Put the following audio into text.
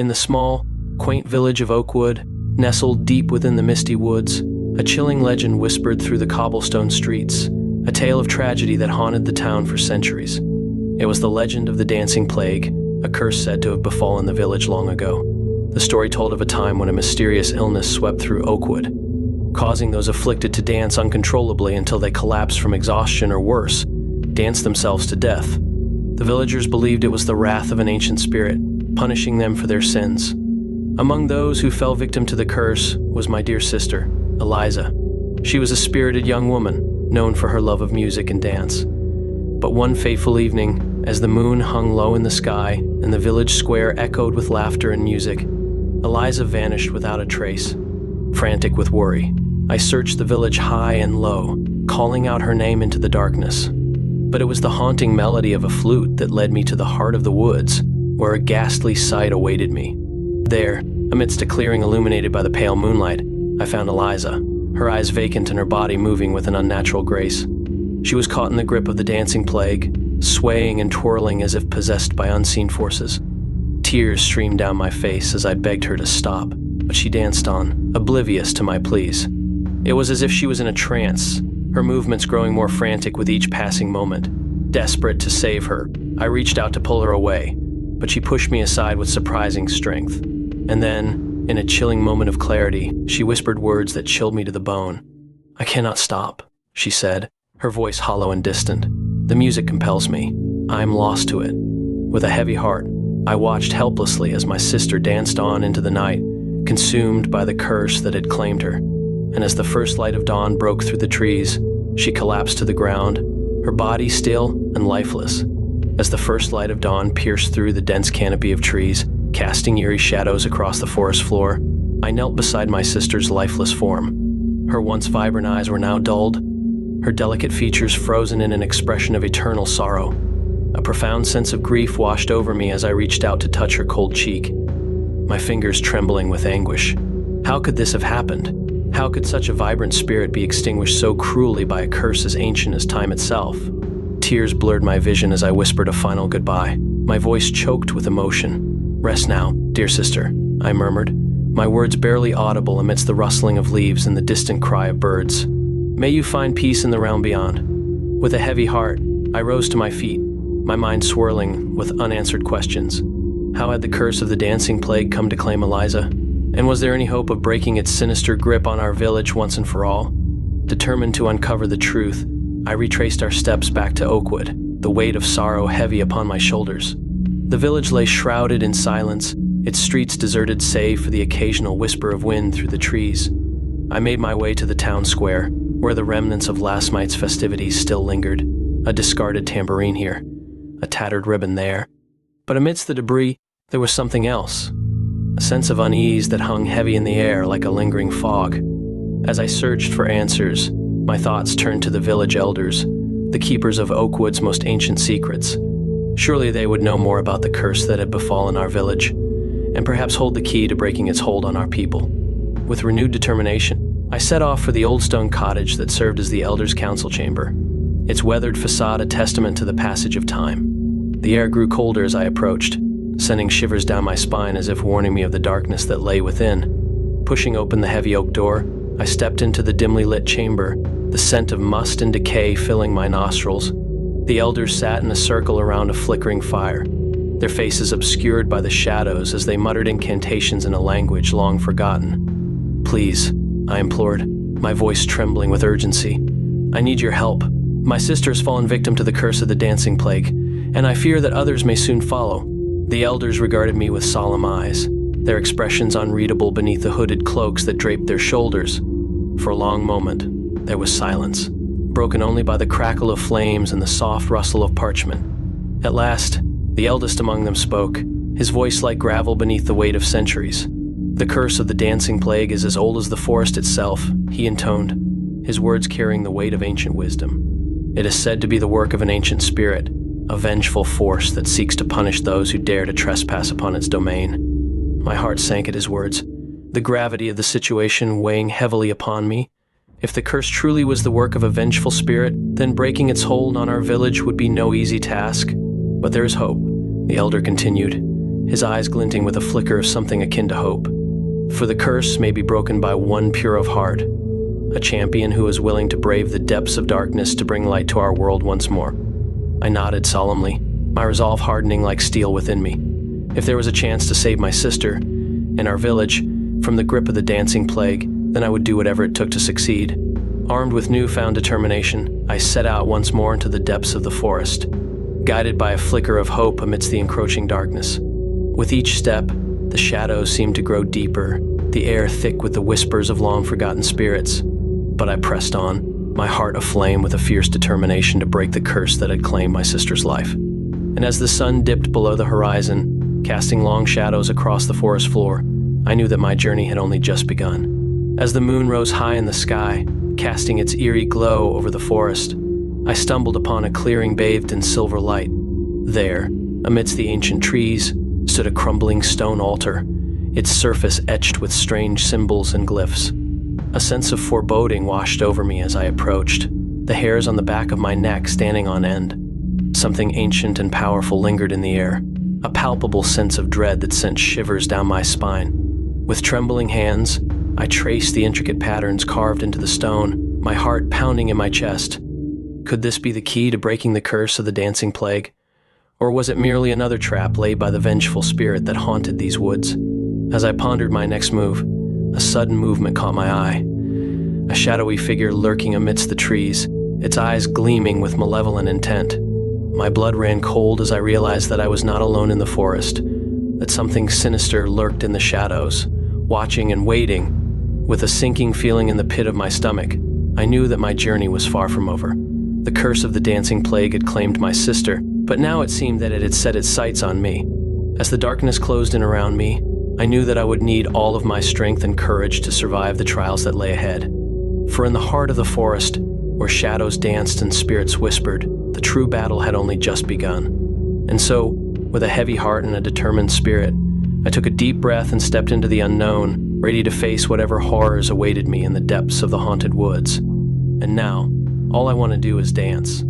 In the small, quaint village of Oakwood, nestled deep within the misty woods, a chilling legend whispered through the cobblestone streets, a tale of tragedy that haunted the town for centuries. It was the legend of the dancing plague, a curse said to have befallen the village long ago. The story told of a time when a mysterious illness swept through Oakwood, causing those afflicted to dance uncontrollably until they collapsed from exhaustion or worse, danced themselves to death. The villagers believed it was the wrath of an ancient spirit, punishing them for their sins. Among those who fell victim to the curse was my dear sister, Eliza. She was a spirited young woman, known for her love of music and dance. But one fateful evening, as the moon hung low in the sky and the village square echoed with laughter and music, Eliza vanished without a trace. Frantic with worry, I searched the village high and low, calling out her name into the darkness. But it was the haunting melody of a flute that led me to the heart of the woods, where a ghastly sight awaited me. There, amidst a clearing illuminated by the pale moonlight, I found Eliza, her eyes vacant and her body moving with an unnatural grace. She was caught in the grip of the dancing plague, swaying and twirling as if possessed by unseen forces. Tears streamed down my face as I begged her to stop, but she danced on, oblivious to my pleas. It was as if she was in a trance, her movements growing more frantic with each passing moment. Desperate to save her, I reached out to pull her away, but she pushed me aside with surprising strength. And then, in a chilling moment of clarity, she whispered words that chilled me to the bone. "I cannot stop," she said, her voice hollow and distant. "The music compels me. I am lost to it." With a heavy heart, I watched helplessly as my sister danced on into the night, consumed by the curse that had claimed her. And as the first light of dawn broke through the trees, she collapsed to the ground, her body still and lifeless. As the first light of dawn pierced through the dense canopy of trees, casting eerie shadows across the forest floor, I knelt beside my sister's lifeless form. Her once vibrant eyes were now dulled, her delicate features frozen in an expression of eternal sorrow. A profound sense of grief washed over me as I reached out to touch her cold cheek, my fingers trembling with anguish. How could this have happened? How could such a vibrant spirit be extinguished so cruelly by a curse as ancient as time itself? Tears blurred my vision as I whispered a final goodbye, my voice choked with emotion. "Rest now, dear sister," I murmured, my words barely audible amidst the rustling of leaves and the distant cry of birds. "May you find peace in the realm beyond." With a heavy heart, I rose to my feet, my mind swirling with unanswered questions. How had the curse of the dancing plague come to claim Eliza? And was there any hope of breaking its sinister grip on our village once and for all? Determined to uncover the truth, I retraced our steps back to Oakwood, the weight of sorrow heavy upon my shoulders. The village lay shrouded in silence, its streets deserted save for the occasional whisper of wind through the trees. I made my way to the town square, where the remnants of last night's festivities still lingered, a discarded tambourine here, a tattered ribbon there. But amidst the debris, there was something else, a sense of unease that hung heavy in the air like a lingering fog. As I searched for answers, my thoughts turned to the village elders, the keepers of Oakwood's most ancient secrets. Surely they would know more about the curse that had befallen our village, and perhaps hold the key to breaking its hold on our people. With renewed determination, I set off for the old stone cottage that served as the elders' council chamber, its weathered facade a testament to the passage of time. The air grew colder as I approached, sending shivers down my spine as if warning me of the darkness that lay within. Pushing open the heavy oak door, I stepped into the dimly lit chamber, the scent of must and decay filling my nostrils. The elders sat in a circle around a flickering fire, their faces obscured by the shadows as they muttered incantations in a language long forgotten. "Please," I implored, my voice trembling with urgency. "I need your help. My sister has fallen victim to the curse of the dancing plague, and I fear that others may soon follow." The elders regarded me with solemn eyes, their expressions unreadable beneath the hooded cloaks that draped their shoulders. For a long moment, there was silence, broken only by the crackle of flames and the soft rustle of parchment. At last, the eldest among them spoke, his voice like gravel beneath the weight of centuries. "The curse of the dancing plague is as old as the forest itself," he intoned, his words carrying the weight of ancient wisdom. "It is said to be the work of an ancient spirit, a vengeful force that seeks to punish those who dare to trespass upon its domain." My heart sank at his words, the gravity of the situation weighing heavily upon me. If the curse truly was the work of a vengeful spirit, then breaking its hold on our village would be no easy task. "But there is hope," the elder continued, his eyes glinting with a flicker of something akin to hope. For the curse may be broken by one pure of heart, a champion who is willing to brave the depths of darkness to bring light to our world once more. I nodded solemnly, my resolve hardening like steel within me. If there was a chance to save my sister and our village from the grip of the dancing plague, then I would do whatever it took to succeed. Armed with newfound determination, I set out once more into the depths of the forest, guided by a flicker of hope amidst the encroaching darkness. With each step, the shadows seemed to grow deeper, the air thick with the whispers of long-forgotten spirits. But I pressed on, my heart aflame with a fierce determination to break the curse that had claimed my sister's life. And as the sun dipped below the horizon, casting long shadows across the forest floor, I knew that my journey had only just begun. As the moon rose high in the sky, casting its eerie glow over the forest, I stumbled upon a clearing bathed in silver light. There, amidst the ancient trees, stood a crumbling stone altar, its surface etched with strange symbols and glyphs. A sense of foreboding washed over me as I approached, the hairs on the back of my neck standing on end. Something ancient and powerful lingered in the air, a palpable sense of dread that sent shivers down my spine. With trembling hands, I traced the intricate patterns carved into the stone, my heart pounding in my chest. Could this be the key to breaking the curse of the dancing plague? Or was it merely another trap laid by the vengeful spirit that haunted these woods? As I pondered my next move, a sudden movement caught my eye. A shadowy figure lurking amidst the trees, its eyes gleaming with malevolent intent. My blood ran cold as I realized that I was not alone in the forest, that something sinister lurked in the shadows, watching and waiting. With a sinking feeling in the pit of my stomach, I knew that my journey was far from over. The curse of the dancing plague had claimed my sister, but now it seemed that it had set its sights on me. As the darkness closed in around me, I knew that I would need all of my strength and courage to survive the trials that lay ahead. For in the heart of the forest, where shadows danced and spirits whispered, the true battle had only just begun. And so, with a heavy heart and a determined spirit, I took a deep breath and stepped into the unknown, ready to face whatever horrors awaited me in the depths of the haunted woods. And now, all I want to do is dance.